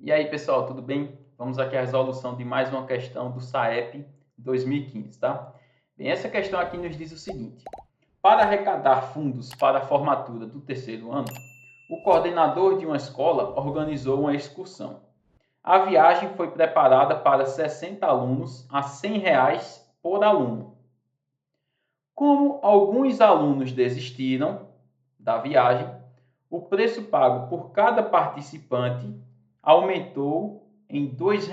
E aí, pessoal, tudo bem? Vamos aqui à resolução de mais uma questão do SAEP 2015, tá? Bem, essa questão aqui nos diz o seguinte: para arrecadar fundos para a formatura do terceiro ano, o coordenador de uma escola organizou uma excursão. A viagem foi preparada para 60 alunos a R$ 100 por aluno. Como alguns alunos desistiram da viagem, o preço pago por cada participante aumentou em R$ 2,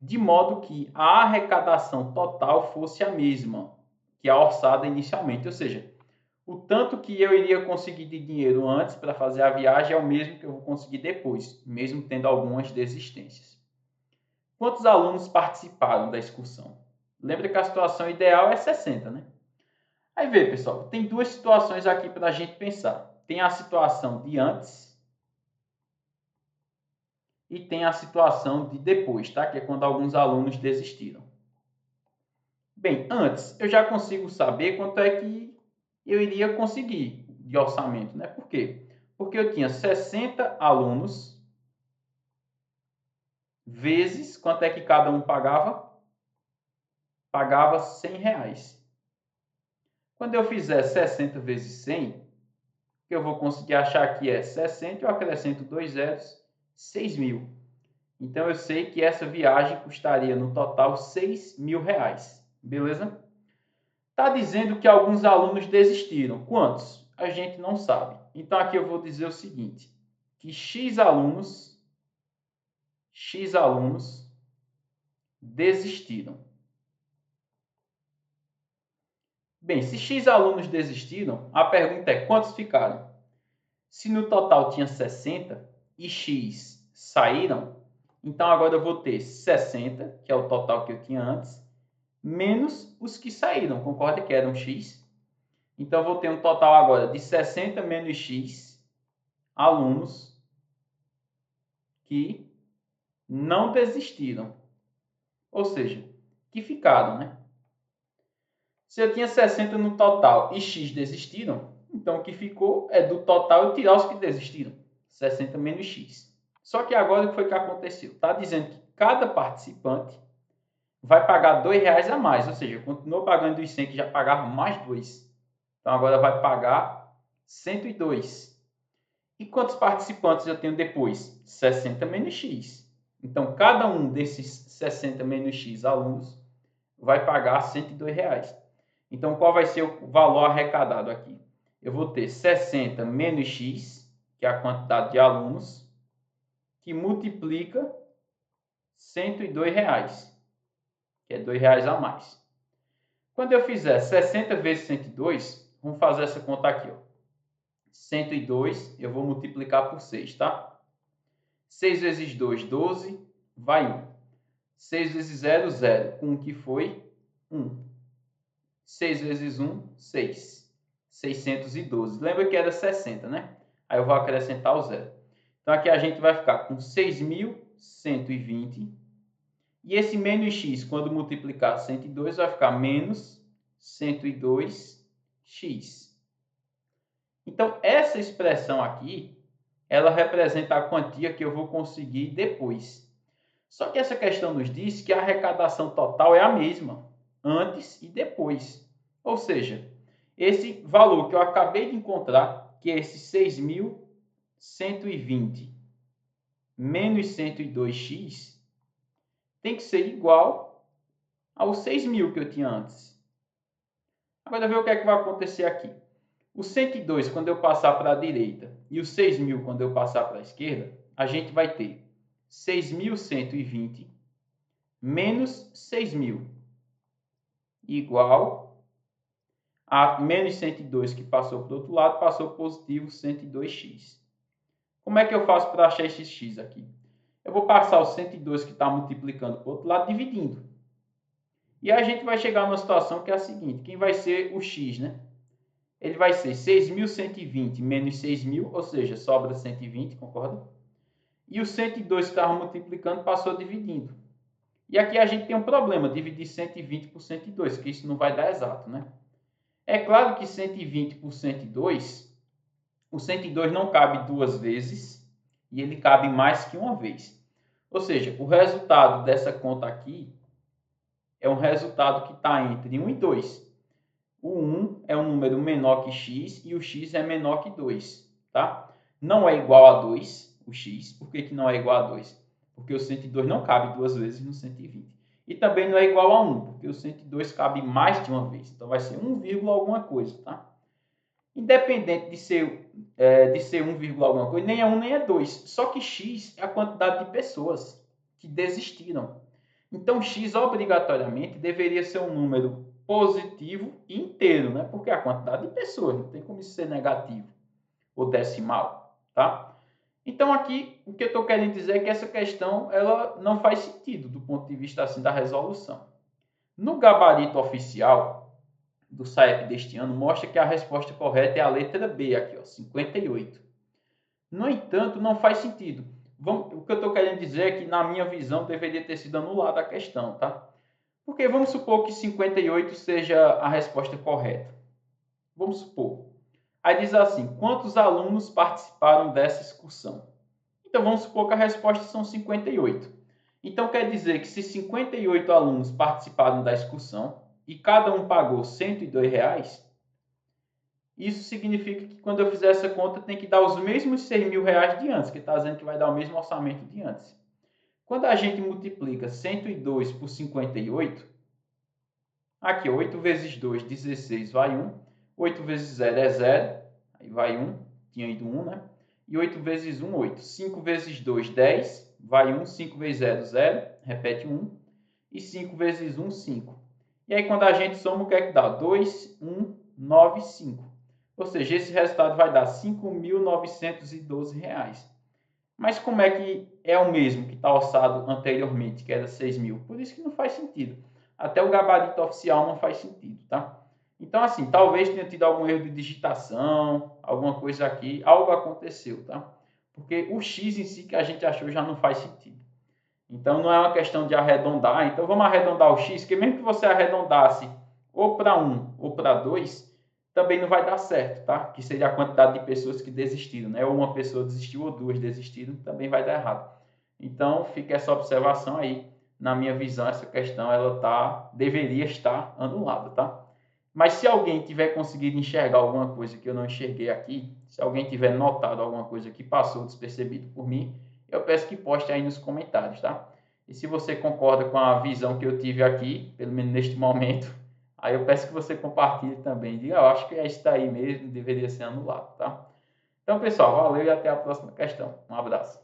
de modo que a arrecadação total fosse a mesma que a orçada inicialmente, ou seja, o tanto que eu iria conseguir de dinheiro antes para fazer a viagem é o mesmo que eu vou conseguir depois, mesmo tendo algumas desistências. Quantos alunos participaram da excursão? Lembra que a situação ideal é 60, né? Aí vê, pessoal, tem duas situações aqui para a gente pensar. Tem a situação de antes e tem a situação de depois, tá? Que é quando alguns alunos desistiram. Bem, antes eu já consigo saber quanto é que eu iria conseguir de orçamento, né? Por quê? Porque eu tinha 60 alunos vezes quanto é que cada um pagava? Pagava R$ 100. Quando eu fizer 60 vezes 100, o que eu vou conseguir achar aqui é 60, eu acrescento 2 zeros, 6 mil. Então eu sei que essa viagem custaria no total R$ 6.000. Beleza? Está dizendo que alguns alunos desistiram. Quantos? A gente não sabe. Então aqui eu vou dizer o seguinte, que X alunos desistiram. Bem, se X alunos desistiram, a pergunta é quantos ficaram? Se no total tinha 60 e X saíram, então agora eu vou ter 60, que é o total que eu tinha antes, menos os que saíram, concorda que eram X? Então, eu vou ter um total agora de 60 menos X alunos que não desistiram. Ou seja, que ficaram, né? Se eu tinha 60 no total e X desistiram, então o que ficou é do total eu tirar os que desistiram. 60 menos X. Só que agora o que foi que aconteceu? Está dizendo que cada participante vai pagar R$ 2 a mais. Ou seja, continuou pagando os 100 que já pagava mais 2. Então agora vai pagar 102. E quantos participantes eu tenho depois? 60 menos X. Então, cada um desses 60 menos X alunos vai pagar R$ 102. Então, qual vai ser o valor arrecadado aqui? Eu vou ter 60 menos X, que é a quantidade de alunos, que multiplica R$ 102, que é R$ 2 a mais. Quando eu fizer 60 vezes 102, vamos fazer essa conta aqui, ó. 102 eu vou multiplicar por 6, tá? 6 vezes 2, 12, vai 1. 6 vezes 0, 0. 1 que foi 1. 6 vezes 1, 6. 612. Lembra que era 60, né? Aí eu vou acrescentar o 0. Então aqui a gente vai ficar com 6.120. E esse menos x, quando multiplicar 102, vai ficar menos 102x. Então essa expressão aqui, ela representa a quantia que eu vou conseguir depois. Só que essa questão nos diz que a arrecadação total é a mesma, antes e depois. Ou seja, esse valor que eu acabei de encontrar, que é esse 6.120 menos 102x, tem que ser igual aos 6.000 que eu tinha antes. Agora, ver o que é que vai acontecer aqui. O 102, quando eu passar para a direita, e o 6.000, quando eu passar para a esquerda, a gente vai ter 6.120 menos 6.000 igual a menos 102 que passou para o outro lado, passou positivo 102x. Como é que eu faço para achar esse x aqui? Eu vou passar o 102 que está multiplicando para o outro lado, dividindo. E a gente vai chegar numa situação que é a seguinte, quem vai ser o x, né? Ele vai ser 6.120 menos 6.000, ou seja, sobra 120, concorda? E o 102 que estava multiplicando passou dividindo. E aqui a gente tem um problema, dividir 120 por 102, que isso não vai dar exato, né? É claro que 120 por 102, o 102 não cabe duas vezes, e ele cabe mais que uma vez. Ou seja, o resultado dessa conta aqui é um resultado que está entre 1 e 2. O 1 é um número menor que x e o x é menor que 2. Tá? Não é igual a 2, o x. Por que não é igual a 2? Porque o 102 não cabe duas vezes no 120. E também não é igual a 1, porque o 102 cabe mais de uma vez. Então vai ser 1, alguma coisa. Tá? Independente de ser 1, alguma coisa, nem é 1 nem é 2. Só que x é a quantidade de pessoas que desistiram. Então, x obrigatoriamente deveria ser um número positivo e inteiro, né? Porque é a quantidade de pessoas, não tem como isso ser negativo ou decimal, tá? Então, aqui, o que eu estou querendo dizer é que essa questão ela não faz sentido do ponto de vista assim, da resolução. No gabarito oficial do SAEP deste ano, mostra que a resposta correta é a letra B, aqui, ó, 58. No entanto, não faz sentido. O que eu estou querendo dizer é que, na minha visão, deveria ter sido anulada a questão, tá? Porque vamos supor que 58 seja a resposta correta. Vamos supor. Aí diz assim, quantos alunos participaram dessa excursão? Então, vamos supor que a resposta são 58. Então, quer dizer que se 58 alunos participaram da excursão e cada um pagou R$ 102, isso significa que quando eu fizer essa conta, tem que dar os mesmos R$ 6.000 de antes, que está dizendo que vai dar o mesmo orçamento de antes. Quando a gente multiplica 102 por 58, aqui, 8 vezes 2, 16, vai 1. 8 vezes 0 é 0, aí vai 1, tinha ido 1, né? E 8 vezes 1, 8. 5 vezes 2, 10, vai 1. 5 vezes 0, 0, repete 1. E 5 vezes 1, 5. E aí, quando a gente soma, o que é que dá? 2, 1, 9, 5. Ou seja, esse resultado vai dar R$ 5.912. Mas como é que é o mesmo que está orçado anteriormente, que era 6.000? Por isso que não faz sentido. Até o gabarito oficial não faz sentido, tá? Então, assim, talvez tenha tido algum erro de digitação, alguma coisa aqui, algo aconteceu, tá? Porque o x em si que a gente achou já não faz sentido. Então, não é uma questão de arredondar. Então, vamos arredondar o x, que mesmo que você arredondasse ou para 1 ou para 2, também não vai dar certo, tá? Que seria a quantidade de pessoas que desistiram, né? Ou uma pessoa desistiu ou duas desistiram, também vai dar errado. Então, fica essa observação aí. Na minha visão, essa questão deveria estar anulada, tá? Mas se alguém tiver conseguido enxergar alguma coisa que eu não enxerguei aqui, se alguém tiver notado alguma coisa que passou despercebido por mim, eu peço que poste aí nos comentários, tá? E se você concorda com a visão que eu tive aqui, pelo menos neste momento, aí eu peço que você compartilhe também. Diga, eu acho que é isso daí mesmo, deveria ser anulado, tá? Então, pessoal, valeu e até a próxima questão. Um abraço.